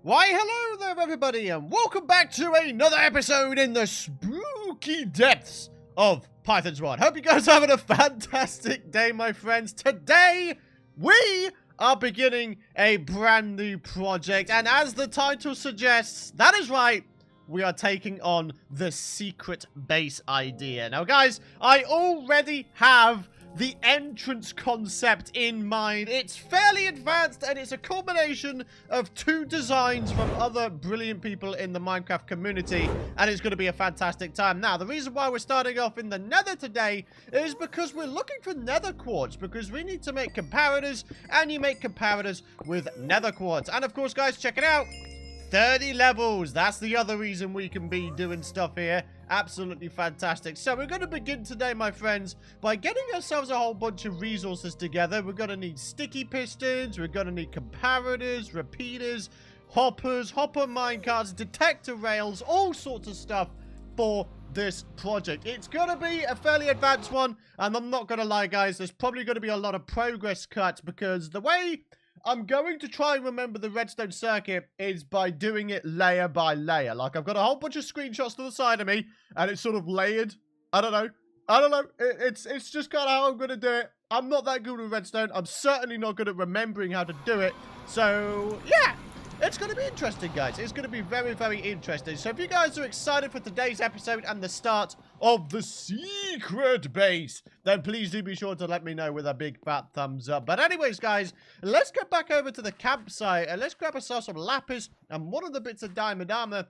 Why, hello there, everybody, and welcome back to another episode in the spooky depths of Python's World. Hope you guys are having a fantastic day, my friends. Today, we are beginning a brand new project, and as the title suggests, that is right, we are taking on the secret base idea. Now, guys, I already have the entrance concept in mind. It's fairly advanced, and it's a combination of two designs from other brilliant people in the Minecraft community, and it's going to be a fantastic time. Now, the reason why we're starting off in the nether today is because we're looking for nether quartz, because we need to make comparators, and you make comparators with nether quartz. And of course, guys, check it out. 30 levels. That's the other reason we can be doing stuff here. Absolutely fantastic. So we're going to begin today, my friends, by getting ourselves a whole bunch of resources together. We're going to need sticky pistons. We're going to need comparators, repeaters, hoppers, hopper minecarts, detector rails, all sorts of stuff for this project. It's going to be a fairly advanced one, and I'm not going to lie, guys. There's probably going to be a lot of progress cuts because the way I'm going to try and remember the redstone circuit is by doing it layer by layer. Like, I've got a whole bunch of screenshots to the side of me, and it's sort of layered. I don't know. It's just kind of how I'm going to do it. I'm not that good with redstone. I'm certainly not good at remembering how to do it. So, yeah. It's going to be interesting, guys. It's going to be very, very interesting. So if you guys are excited for today's episode and the start of the secret base, then please do be sure to let me know with a big fat thumbs up. But anyways, guys, let's get back over to the campsite and let's grab ourselves some lapis and one of the bits of diamond armor.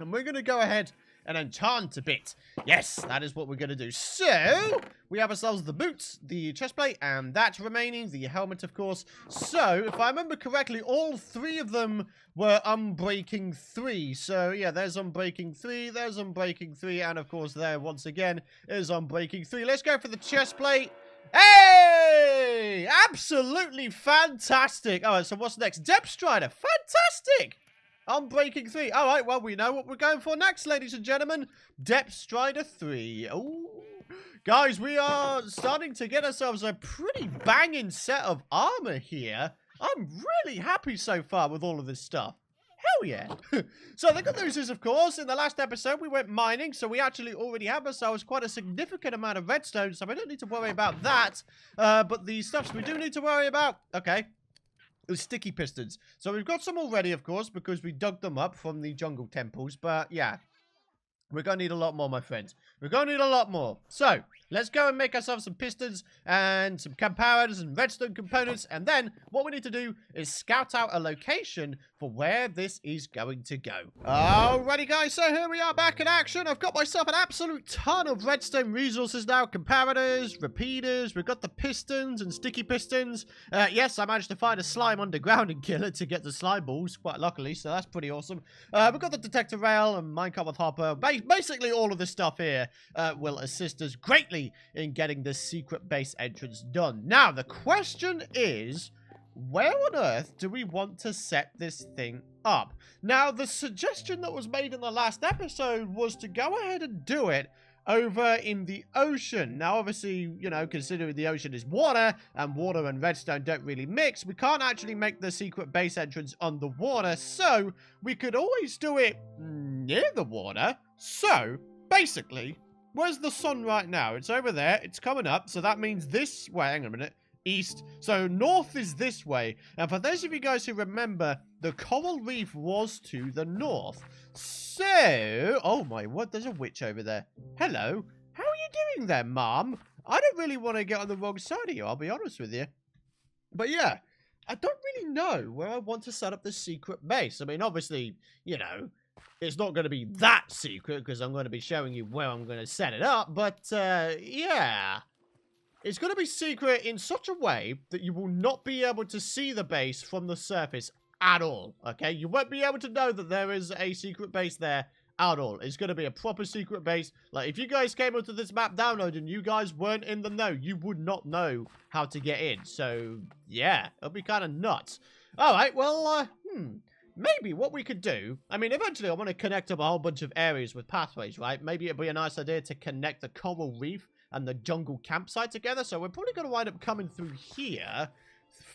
And we're going to go ahead and enchant a bit. Yes, that is what we're going to do. So, we have ourselves the boots, the chestplate, and that's remaining. The helmet, of course. So, if I remember correctly, all three of them were Unbreaking 3. So, yeah, there's Unbreaking 3, there's Unbreaking 3, and, of course, there, once again, is Unbreaking 3. Let's go for the chestplate. Hey! Absolutely fantastic. All right, so what's next? Depth Strider. Fantastic! Unbreaking 3. All right, well, we know what we're going for next, ladies and gentlemen. Depth Strider 3. Oh, guys, we are starting to get ourselves a pretty banging set of armor here. I'm really happy so far with all of this stuff. Hell yeah. So the good news is, of course, in the last episode, we went mining, so we actually already have ourselves quite a significant amount of redstone, so we don't need to worry about that. But the stuffs we do need to worry about, okay, sticky pistons. So we've got some already, of course, because we dug them up from the jungle temples. But yeah, we're going to need a lot more, my friends. We're going to need a lot more. So, let's go and make ourselves some pistons and some comparators and redstone components. And then, what we need to do is scout out a location for where this is going to go. Alrighty, guys. So, here we are back in action. I've got myself an absolute ton of redstone resources now. Comparators, repeaters. We've got the pistons and sticky pistons. Yes, I managed to find a slime underground and kill it to get the slime balls, quite luckily. So, that's pretty awesome. We've got the detector rail and minecart with hopper. Basically, all of this stuff here will assist us greatly in getting this secret base entrance done. Now, the question is, where on earth do we want to set this thing up? Now, the suggestion that was made in the last episode was to go ahead and do it over in the ocean. Now, obviously, you know, considering the ocean is water, and water and redstone don't really mix, we can't actually make the secret base entrance underwater, so we could always do it near the water. So, basically, where's the sun right now? It's over there. It's coming up, so that means this way. Hang on a minute. East. So, north is this way. And for those of you guys who remember, the coral reef was to the north. So, oh my, what? There's a witch over there. Hello. How are you doing there, Mom? I don't really want to get on the wrong side of you, I'll be honest with you. But yeah, I don't really know where I want to set up the secret base. I mean, obviously, you know, it's not going to be that secret because I'm going to be showing you where I'm going to set it up. But, yeah. It's going to be secret in such a way that you will not be able to see the base from the surface at all, okay? You won't be able to know that there is a secret base there at all. It's going to be a proper secret base. Like, if you guys came onto this map download and you guys weren't in the know, you would not know how to get in. So, yeah, it'll be kind of nuts. All right, well, maybe what we could do, I mean, eventually I want to connect up a whole bunch of areas with pathways, right? Maybe it'd be a nice idea to connect the coral reef and the jungle campsite together. So we're probably going to wind up coming through here,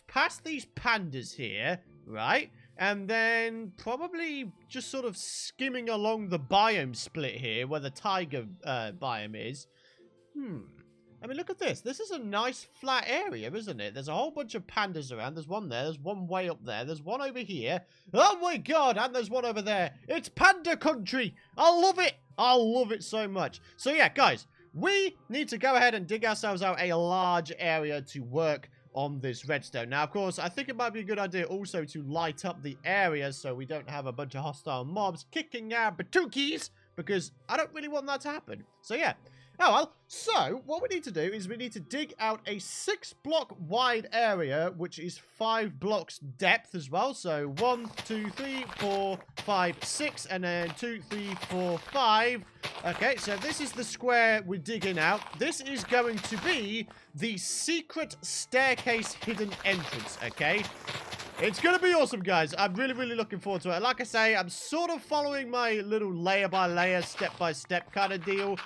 past these pandas here, right? And then probably just sort of skimming along the biome split here where the tiger biome is. I mean, look at this. This is a nice flat area, isn't it? There's a whole bunch of pandas around. There's one there. There's one way up there. There's one over here. Oh my god, and there's one over there. It's panda country. I love it. I love it so much. So yeah, guys, we need to go ahead and dig ourselves out a large area to work on this redstone. Now, of course, I think it might be a good idea also to light up the area so we don't have a bunch of hostile mobs kicking our batookies, because I don't really want that to happen. So yeah. Oh, well, so what we need to do is we need to dig out a 6-block wide area, which is 5 blocks depth as well. So 1, 2, 3, 4, 5, 6, and then 2, 3, 4, 5. Okay, so this is the square we're digging out. This is going to be the secret staircase hidden entrance, okay? It's going to be awesome, guys. I'm really, really looking forward to it. Like I say, I'm sort of following my little layer-by-layer, step-by-step kind of deal.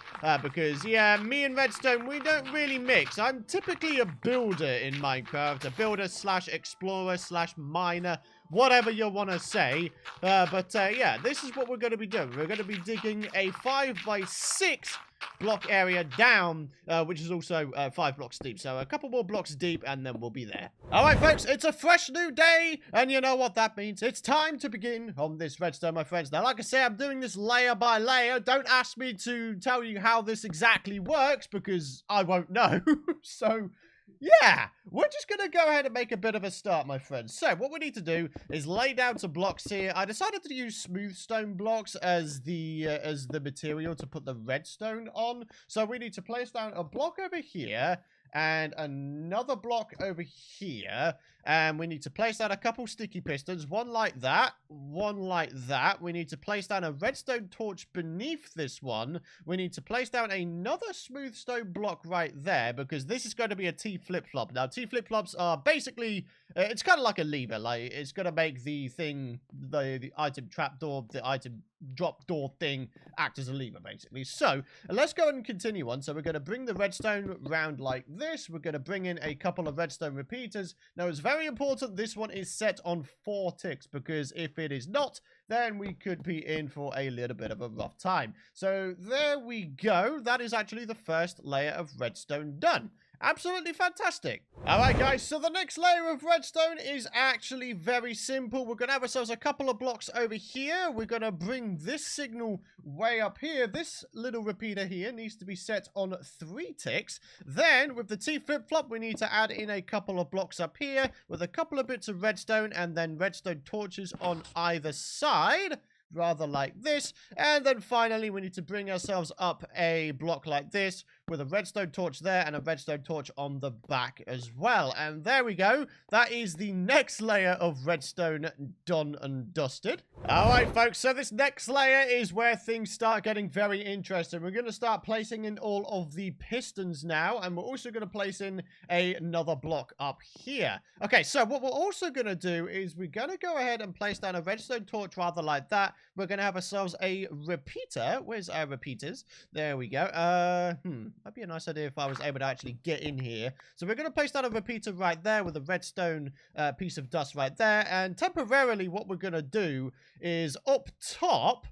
Because, yeah, me and Redstone, we don't really mix. I'm typically a builder in Minecraft. A builder slash explorer slash miner. Whatever you want to say. Yeah, this is what we're going to be doing. We're going to be digging a 5x6 block area down, which is also 5 blocks deep. So a couple more blocks deep, and then we'll be there. All right, folks, it's a fresh new day, and you know what that means. It's time to begin on this redstone, my friends. Now, like I say, I'm doing this layer by layer. Don't ask me to tell you how this exactly works, because I won't know. So yeah, we're just going to go ahead and make a bit of a start, my friends. So, what we need to do is lay down some blocks here. I decided to use smooth stone blocks as the material to put the redstone on. So, we need to place down a block over here and another block over here. And we need to place down a couple sticky pistons, one like that, one like that. We need to place down a redstone torch beneath this one. We need to place down another smooth stone block right there, because this is going to be a T flip-flop. Now, T flip-flops are basically, it's kind of like a lever. Like, it's going to make the thing, the item trapdoor, the item drop door thing act as a lever, basically. So, let's go and continue on. So, we're going to bring the redstone round like this. We're going to bring in a couple of redstone repeaters. Now, it's very important this one is set on 4 ticks, because if it is not, then we could be in for a little bit of a rough time. So, there we go. That is actually the first layer of redstone done. Absolutely fantastic. Alright, guys, so the next layer of redstone is actually very simple. We're going to have ourselves a couple of blocks over here. We're going to bring this signal way up here. This little repeater here needs to be set on 3 ticks. Then, with the T flip-flop, we need to add in a couple of blocks up here with a couple of bits of redstone and then redstone torches on either side. Rather like this. And then finally, we need to bring ourselves up a block like this with a redstone torch there and a redstone torch on the back as well. And there we go. That is the next layer of redstone done and dusted. Alright, folks, so this next layer is where things start getting very interesting. We're going to start placing in all of the pistons now, and we're also going to place in another block up here. Okay, so what we're also going to do is we're going to go ahead and place down a redstone torch rather like that. We're going to have ourselves a repeater. Where's our repeaters? There we go. That'd be a nice idea if I was able to actually get in here. So we're going to place down a repeater right there with a redstone piece of dust right there. And temporarily, what we're going to do is up top.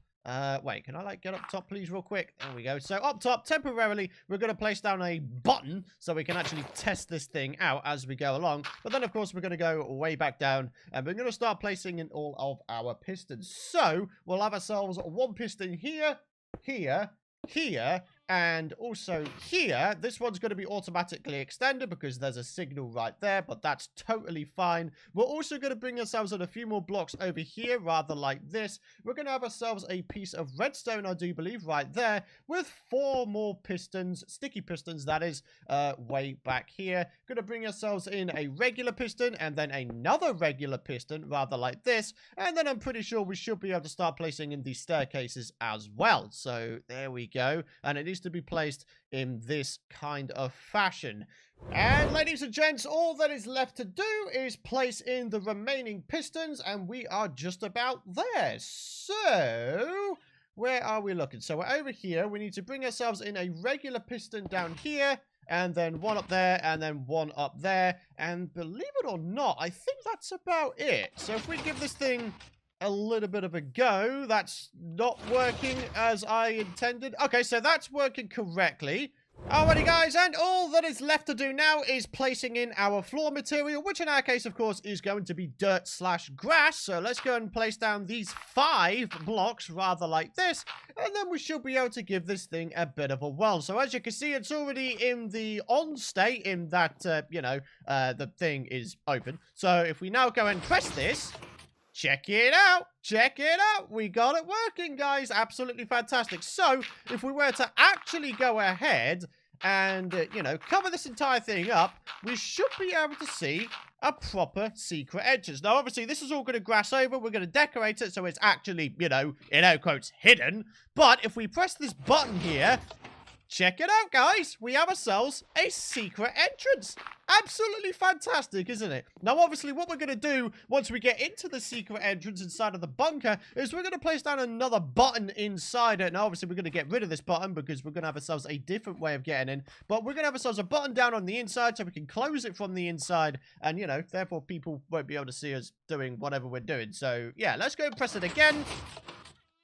Wait, can I like get up top please real quick? There we go. So up top, temporarily, we're going to place down a button so we can actually test this thing out as we go along. But then, of course, we're going to go way back down and we're going to start placing in all of our pistons. So we'll have ourselves one piston here, here, here, and also here. This one's going to be automatically extended because there's a signal right there, but that's totally fine. We're also going to bring ourselves in a few more blocks over here, rather like this. We're going to have ourselves a piece of redstone, I do believe, right there, with 4 more pistons, sticky pistons, that is, way back here. Going to bring ourselves in a regular piston, and then another regular piston, rather like this, and then I'm pretty sure we should be able to start placing in these staircases as well. So, there we go, and it is to be placed in this kind of fashion. And ladies and gents, all that is left to do is place in the remaining pistons, and we are just about there. So, where are we looking? So we're over here. We need to bring ourselves in a regular piston down here, and then one up there, and then one up there. And believe it or not, I think that's about it. So if we give this thing a little bit of a go, that's not working as I intended. Okay, so that's working correctly. Alrighty guys, and all that is left to do now is placing in our floor material, which in our case, of course, is going to be dirt/grass. So let's go and place down these 5 blocks, rather like this, and then we should be able to give this thing a bit of a whirl. So as you can see, it's already in the on state in that, the thing is open. So if we now go and press this, check it out. Check it out. We got it working, guys. Absolutely fantastic. So if we were to actually go ahead and, cover this entire thing up, we should be able to see a proper secret entrance. Now, obviously, this is all going to grass over. We're going to decorate it so it's actually, in air quotes, hidden. But if we press this button here, check it out, guys. We have ourselves a secret entrance. Absolutely fantastic, isn't it? Now, obviously, what we're going to do once we get into the secret entrance inside of the bunker is we're going to place down another button inside it. Now, obviously, we're going to get rid of this button because we're going to have ourselves a different way of getting in. But we're going to have ourselves a button down on the inside so we can close it from the inside. And, therefore, people won't be able to see us doing whatever we're doing. So, yeah, let's go and press it again.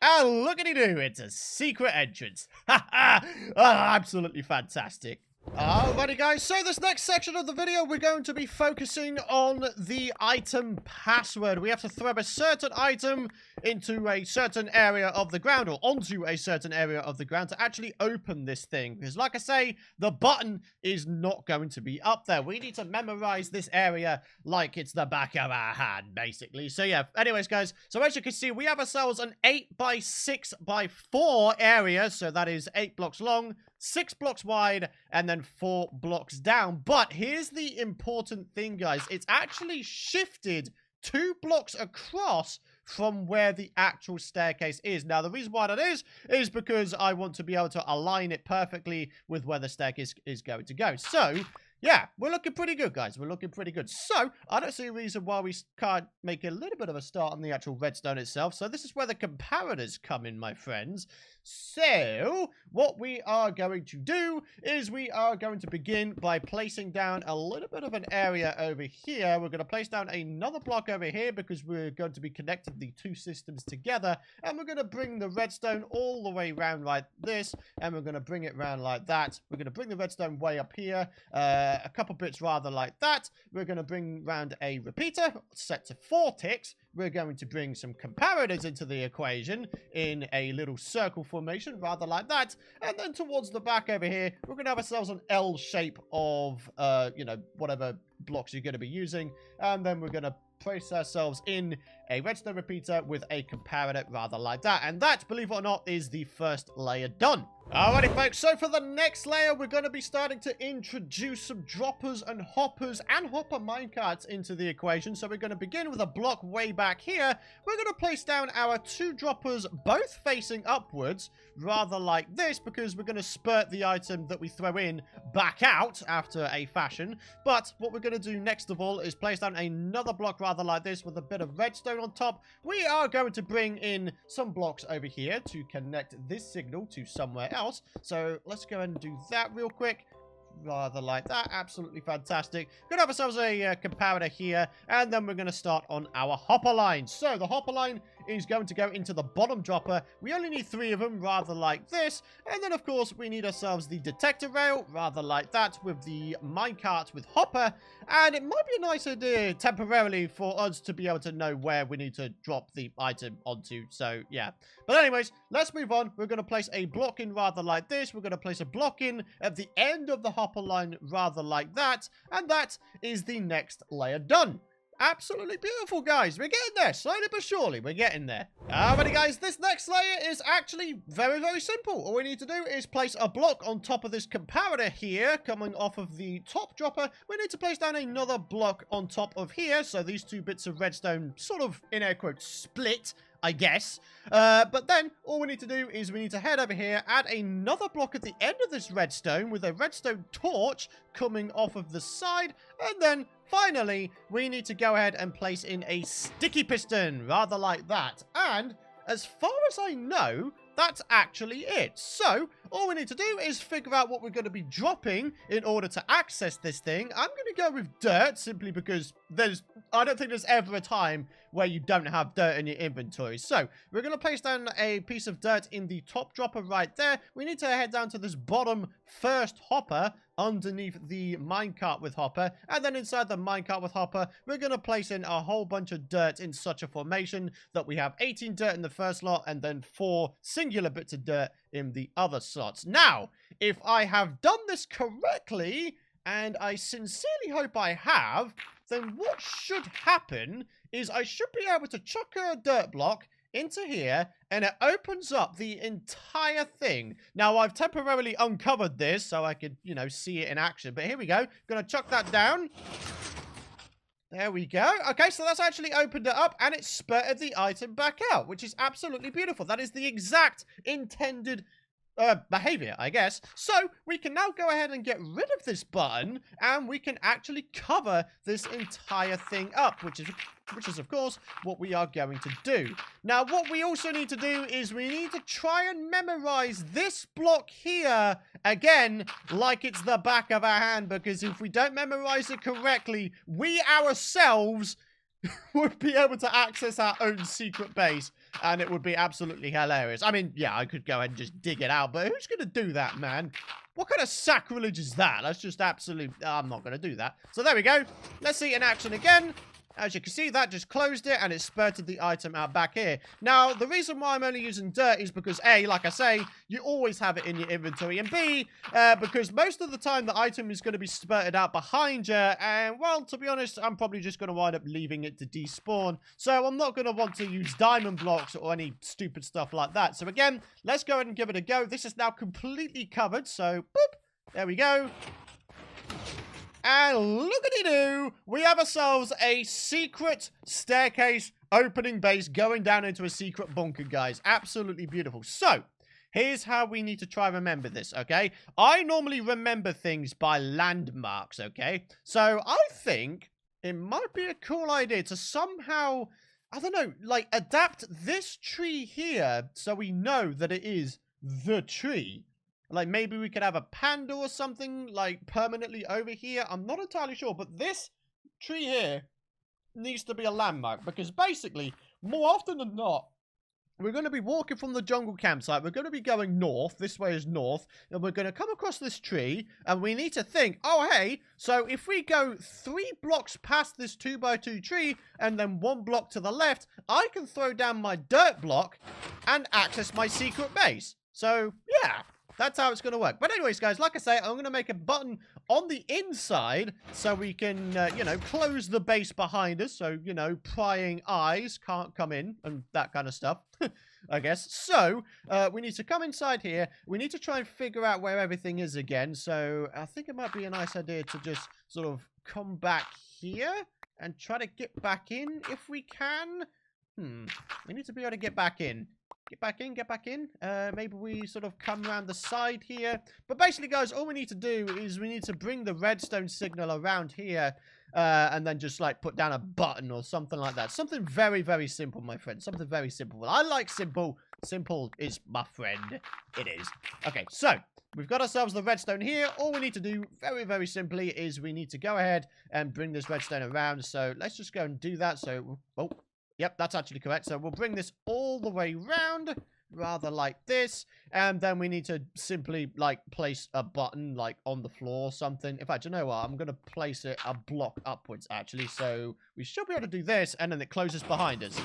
And lookity-doo, it's a secret entrance. Ha ha! Oh, absolutely fantastic. Alrighty guys, so this next section of the video, we're going to be focusing on the item password. We have to throw a certain item into a certain area of the ground, or onto a certain area of the ground to actually open this thing. Because like I say, the button is not going to be up there. We need to memorize this area like it's the back of our hand, basically. So yeah, anyways guys, so as you can see, we have ourselves an 8x6x4 area. So that is 8 blocks long, 6 blocks wide, and then 4 blocks down. But here's the important thing, guys. It's actually shifted 2 blocks across from where the actual staircase is. Now, the reason why that is because I want to be able to align it perfectly with where the staircase is going to go. So, yeah, we're looking pretty good, guys. We're looking pretty good. So, I don't see a reason why we can't make a little bit of a start on the actual redstone itself. So, this is where the comparators come in, my friends. So, what we are going to do is we are going to begin by placing down a little bit of an area over here. We're going to place down another block over here because we're going to be connecting the 2 systems together. And we're going to bring the redstone all the way around like this. And we're going to bring it around like that. We're going to bring the redstone way up here. A couple bits rather like that. We're going to bring round a repeater set to 4 ticks. We're going to bring some comparators into the equation in a little circle formation, rather like that. And then towards the back over here, we're going to have ourselves an L shape of, whatever blocks you're going to be using. And then we're going to place ourselves in a redstone repeater with a comparator, rather like that. And that, believe it or not, is the first layer done. Alrighty, folks, so for the next layer, we're going to be starting to introduce some droppers and hoppers and hopper minecarts into the equation. So we're going to begin with a block way back here. We're going to place down our 2 droppers, both facing upwards, rather like this, because we're going to spurt the item that we throw in back out after a fashion. But what we're going to do next of all is place down another block rather like this with a bit of redstone on top. We are going to bring in some blocks over here to connect this signal to somewhere else. So let's go and do that real quick. Rather like that. Absolutely fantastic. Gonna have ourselves a comparator here, and then we're going to start on our hopper line. So the hopper line is going to go into the bottom dropper. We only need 3 of them, rather like this. And then, of course, we need ourselves the detector rail, rather like that, with the minecart with hopper. And it might be a nice idea, temporarily, for us to be able to know where we need to drop the item onto. So, yeah. But anyways, let's move on. We're going to place a block in rather like this. We're going to place a block in at the end of the hopper line, rather like that. And that is the next layer done. Absolutely beautiful, guys. We're getting there. Slowly but surely, we're getting there. Alrighty, guys. This next layer is actually very, very simple. All we need to do is place a block on top of this comparator here, coming off of the top dropper. We need to place down another block on top of here. So these 2 bits of redstone sort of, in air quotes, split, I guess. But then all we need to do is we need to head over here, add another block at the end of this redstone with a redstone torch coming off of the side. And then finally, we need to go ahead and place in a sticky piston, rather like that. And as far as I know, that's actually it. So, all we need to do is figure out what we're going to be dropping in order to access this thing. I'm going to go with dirt simply because I don't think there's ever a time where you don't have dirt in your inventory. So we're going to place down a piece of dirt in the top dropper right there. We need to head down to this bottom first hopper underneath the minecart with hopper, and then inside the minecart with hopper we're going to place in a whole bunch of dirt in such a formation that we have 18 dirt in the first slot and then 4 singular bits of dirt in the other slots. Now, if I have done this correctly, and I sincerely hope I have, then what should happen is I should be able to chuck a dirt block into here, and it opens up the entire thing. Now, I've temporarily uncovered this so I could, you know, see it in action. But here we go. Gonna chuck that down. There we go. Okay, so that's actually opened it up, and it spurted the item back out, which is absolutely beautiful. That is the exact intended behavior, I guess. So we can now go ahead and get rid of this button, and we can actually cover this entire thing up, which is of course what we are going to do. Now, what we also need to do is we need to try and memorize this block here again like it's the back of our hand, because if we don't memorize it correctly, we ourselves would be able to access our own secret base, and it would be absolutely hilarious. I mean, yeah, I could go ahead and just dig it out, but who's going to do that, man? What kind of sacrilege is that? That's just absolute... I'm not going to do that. So there we go. Let's see it in action again. As you can see, that just closed it, and it spurted the item out back here. Now, the reason why I'm only using dirt is because, A, like I say, you always have it in your inventory, and B, because most of the time the item is going to be spurted out behind you, and, well, to be honest, I'm probably just going to wind up leaving it to despawn, so I'm not going to want to use diamond blocks or any stupid stuff like that. So, again, let's go ahead and give it a go. This is now completely covered, so, boop, there we go. And look-a-dee-doo, we have ourselves a secret staircase opening base going down into a secret bunker, guys. Absolutely beautiful. So, here's how we need to try and remember this, okay? I normally remember things by landmarks, okay? So, I think it might be a cool idea to somehow, I don't know, like, adapt this tree here so we know that it is the tree. Like, maybe we could have a panda or something, like, permanently over here. I'm not entirely sure, but this tree here needs to be a landmark. Because, basically, more often than not, we're going to be walking from the jungle campsite. We're going to be going north. This way is north. And we're going to come across this tree. And we need to think, oh, hey, so if we go 3 blocks past this 2x2 tree and then 1 block to the left, I can throw down my dirt block and access my secret base. So, yeah. That's how it's going to work. But anyways, guys, like I say, I'm going to make a button on the inside so we can, you know, close the base behind us. So, you know, prying eyes can't come in and that kind of stuff, I guess. So, we need to come inside here. We need to try and figure out where everything is again. So, I think it might be a nice idea to just sort of come back here and try to get back in if we can. We need to be able to get back in. Get back in. Maybe we sort of come around the side here. But basically, guys, all we need to do is we need to bring the redstone signal around here. And then just, like, put down a button or something like that. Something very, very simple, my friend. Something very simple. I like simple. Simple is my friend. It is. Okay, so we've got ourselves the redstone here. All we need to do, very, very simply, is we need to go ahead and bring this redstone around. So let's just go and do that. So, oh. Yep, that's actually correct. So we'll bring this all the way round, rather like this. And then we need to simply, like, place a button, like, on the floor or something. In fact, you know what? I'm going to place it a block upwards, actually. So we should be able to do this, and then it closes behind us.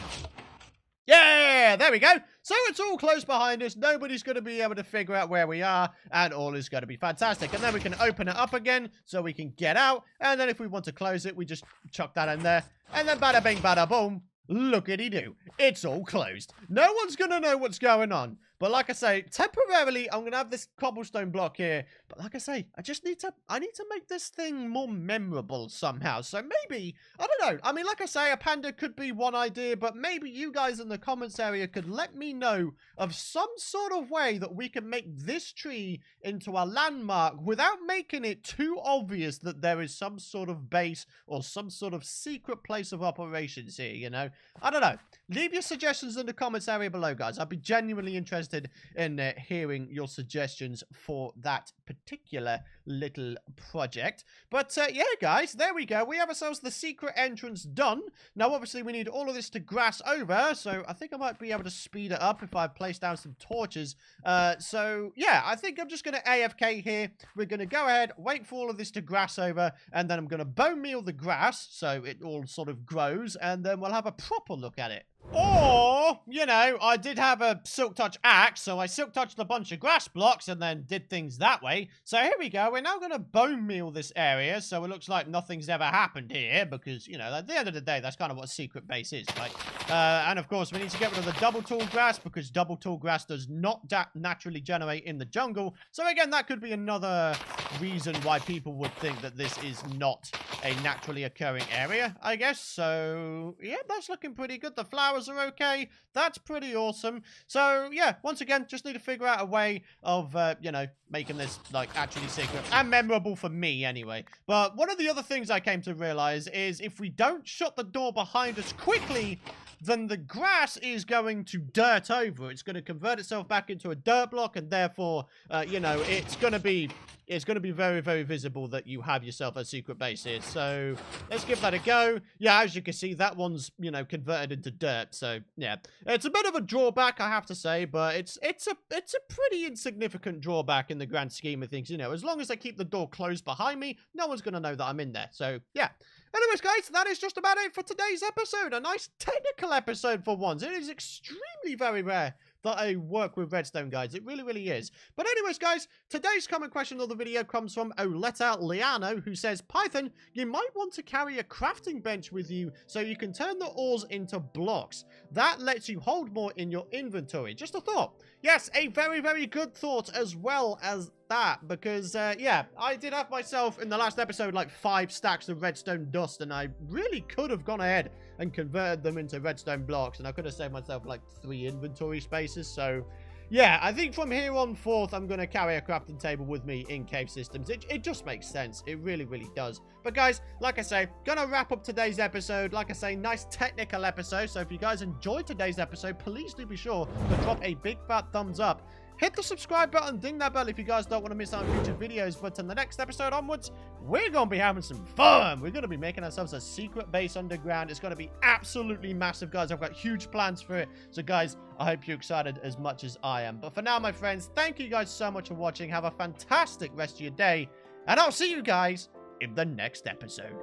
Yeah, there we go. So it's all closed behind us. Nobody's going to be able to figure out where we are, and all is going to be fantastic. And then we can open it up again so we can get out. And then if we want to close it, we just chuck that in there. And then bada bing, bada boom. Look-a-dee-doo. It's all closed. No one's going to know what's going on. But like I say, temporarily, I'm going to have this cobblestone block here. But like I say, I need to make this thing more memorable somehow. So maybe, I don't know. I mean, like I say, a panda could be one idea. But maybe you guys in the comments area could let me know of some sort of way that we can make this tree into a landmark without making it too obvious that there is some sort of base or some sort of secret place of operations here, you know? I don't know. leave your suggestions in the comments area below, guys. I'd be genuinely interested in hearing your suggestions for that particular little project. But yeah, guys, there we go. We have ourselves the secret entrance done. Now, obviously, we need all of this to grass over, so I think I might be able to speed it up if I place down some torches. So yeah, I think I'm just going to AFK here. We're going to go ahead, wait for all of this to grass over, and then I'm going to bone meal the grass so it all sort of grows, and then we'll have a proper look at it. Or, you know, I did have a silk touch axe, so I silk touched a bunch of grass blocks and then did things that way. So here we go. We're now going to bone meal this area, so it looks like nothing's ever happened here because, you know, at the end of the day, that's kind of what a secret base is, right? And of course, we need to get rid of the double tall grass because double tall grass does not naturally generate in the jungle. So again, that could be another reason why people would think that this is not a naturally occurring area, I guess. So yeah, that's looking pretty good. The flowers are okay. That's pretty awesome. So yeah, once again, just need to figure out a way of you know, making this like actually secret and memorable for me anyway. But one of the other things I came to realize is if we don't shut the door behind us quickly, then the grass is going to dirt over. It's going to convert itself back into a dirt block, and therefore you know, it's going to be very, very visible that you have yourself a secret base here. So let's give that a go. Yeah, as you can see, that one's, you know, converted into dirt. So yeah, it's a bit of a drawback, I have to say, but it's a pretty insignificant drawback in the grand scheme of things. You know, as long as I keep the door closed behind me, no one's going to know that I'm in there. So yeah. Anyways, guys, that is just about it for today's episode. A nice technical episode for once. It is extremely very rare that I work with redstone, guys. It really, really is. But anyways, guys, today's comment question of the video comes from Oleta Liano, who says, Python, you might want to carry a crafting bench with you so you can turn the ores into blocks. That lets you hold more in your inventory. Just a thought. Yes, a very, very good thought as well as that, because yeah, I did have myself in the last episode like 5 stacks of redstone dust, and I really could have gone ahead and converted them into redstone blocks, and I could have saved myself like 3 inventory spaces. So yeah, I think from here on forth, I'm going to carry a crafting table with me in cave systems. It just makes sense. It really, really does. But guys, like I say, gonna wrap up today's episode. Like I say, nice technical episode. So if you guys enjoyed today's episode, please do be sure to drop a big fat thumbs up. Hit the subscribe button, ding that bell if you guys don't want to miss out on future videos. But in the next episode onwards, we're going to be having some fun. We're going to be making ourselves a secret base underground. It's going to be absolutely massive, guys. I've got huge plans for it. So, guys, I hope you're excited as much as I am. But for now, my friends, thank you guys so much for watching. Have a fantastic rest of your day. And I'll see you guys in the next episode.